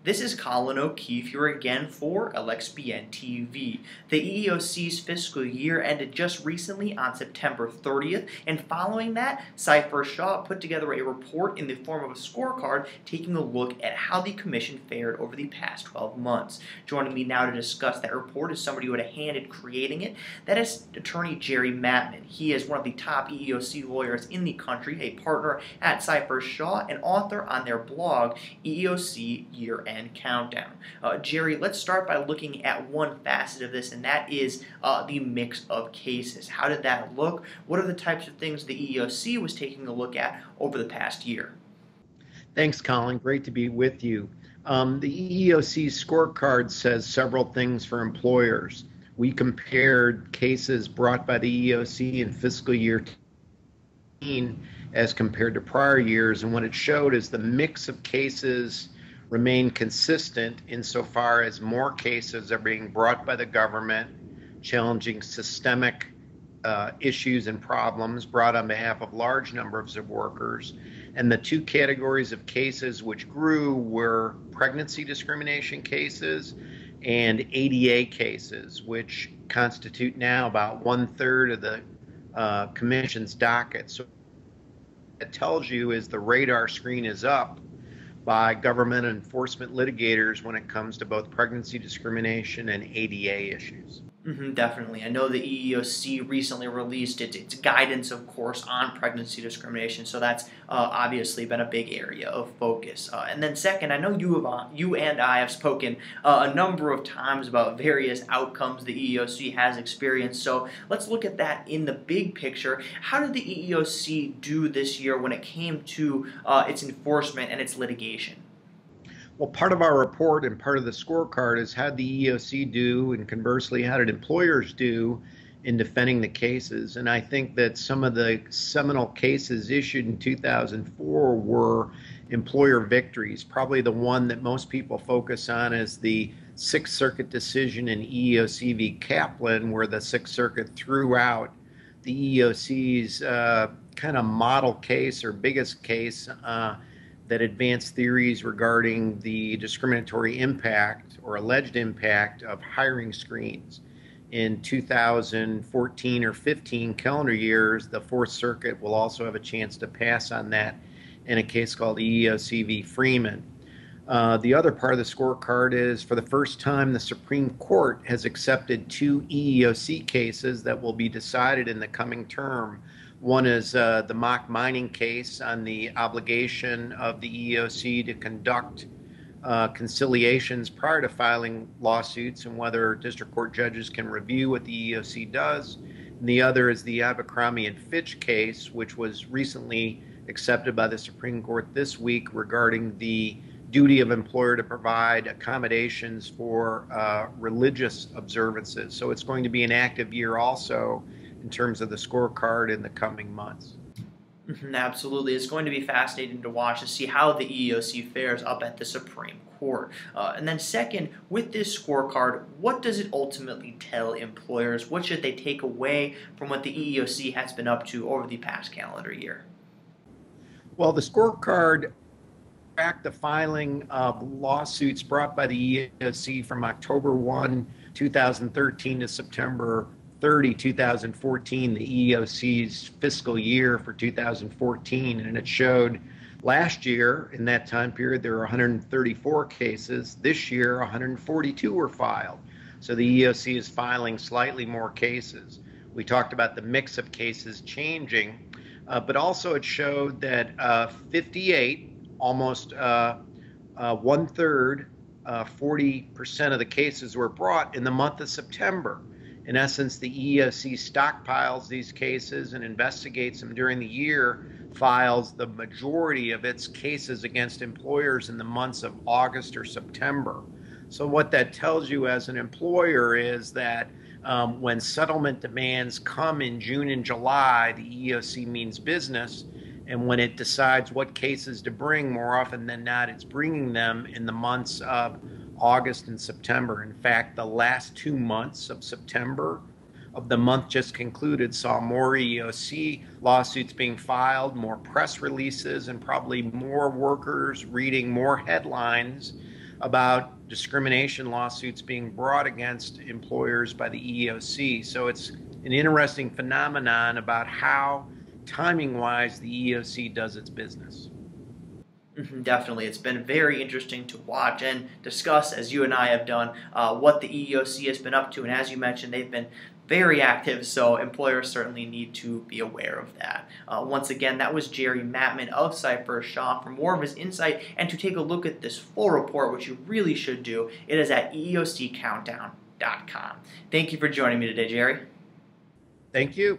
This is Colin O'Keefe here again for LXBN TV. The EEOC's fiscal year ended just recently on September 30th, and following that, Seyfarth put together a report in the form of a scorecard taking a look at how the Commission fared over the past 12 months. Joining me now to discuss that report is somebody who had a hand in creating it. That is Attorney Jerry Maatman. He is one of the top EEOC lawyers in the country, a partner at Seyfarth, and author on their blog, EEOC Year End Countdown. Jerry, let's start by looking at one facet of this, and that is the mix of cases. How did that look? What are the types of things the EEOC was taking a look at over the past year? Thanks, Colin. Great to be with you. The EEOC scorecard says several things for employers. We compared cases brought by the EEOC in fiscal year 2018 as compared to prior years, and what it showed is the mix of cases remained consistent insofar as more cases are being brought by the government challenging systemic issues and problems brought on behalf of large numbers of workers. And the two categories of cases which grew were pregnancy discrimination cases and ADA cases, which constitute now about 1/3 of the Commission's docket. So what it tells you is the radar screen is up by government enforcement litigators when it comes to both pregnancy discrimination and ADA issues. Definitely. I know the EEOC recently released its guidance, of course, on pregnancy discrimination, so that's obviously been a big area of focus. And then second, I know you and I have spoken a number of times about various outcomes the EEOC has experienced, so let's look at that in the big picture. How did the EEOC do this year when it came to its enforcement and its litigation? Well, part of our report and part of the scorecard is how the EEOC do, and conversely, how did employers do in defending the cases. And I think that some of the seminal cases issued in 2004 were employer victories. Probably the one that most people focus on is the Sixth Circuit decision in EEOC v. Kaplan, where the Sixth Circuit threw out the EEOC's kind of model case or biggest case that advanced theories regarding the discriminatory impact or alleged impact of hiring screens. In 2014 or 15 calendar years, the Fourth Circuit will also have a chance to pass on that in a case called EEOC v. Freeman. The other part of the scorecard is, for the first time, the Supreme Court has accepted two EEOC cases that will be decided in the coming term. One is the Maatman case on the obligation of the EEOC to conduct conciliations prior to filing lawsuits and whether district court judges can review what the EEOC does. And the other is the Abercrombie and Fitch case, which was recently accepted by the Supreme Court this week regarding the duty of employer to provide accommodations for religious observances. So it's going to be an active year also in terms of the scorecard in the coming months. Absolutely. It's going to be fascinating to watch to see how the EEOC fares up at the Supreme Court. And then second, with this scorecard, what does it ultimately tell employers? What should they take away from what the EEOC has been up to over the past calendar year? Well, the scorecard tracked the filing of lawsuits brought by the EEOC from October 1, 2013 to September 30, 2014, the EEOC's fiscal year for 2014, and it showed last year in that time period there were 134 cases. This year 142 were filed. So the EEOC is filing slightly more cases. We talked about the mix of cases changing, but also it showed that 58, almost 1/3, 40% of the cases were brought in the month of September. In essence, the EEOC stockpiles these cases and investigates them during the year, files the majority of its cases against employers in the months of August or September. So what that tells you as an employer is that when settlement demands come in June and July, the EEOC means business, and when it decides what cases to bring, more often than not, it's bringing them in the months of August and September. In fact, the last 2 months of September of the month just concluded saw more EEOC lawsuits being filed, more press releases, and probably more workers reading more headlines about discrimination lawsuits being brought against employers by the EEOC. So it's an interesting phenomenon about how, timing-wise, the EEOC does its business. Definitely. It's been very interesting to watch and discuss, as you and I have done, what the EEOC has been up to. And as you mentioned, they've been very active, so employers certainly need to be aware of that. Once again, that was Jerry Maatman of Seyfarth Shaw. For more of his insight and to take a look at this full report, which you really should do, it is at EEOCcountdown.com. Thank you for joining me today, Jerry. Thank you.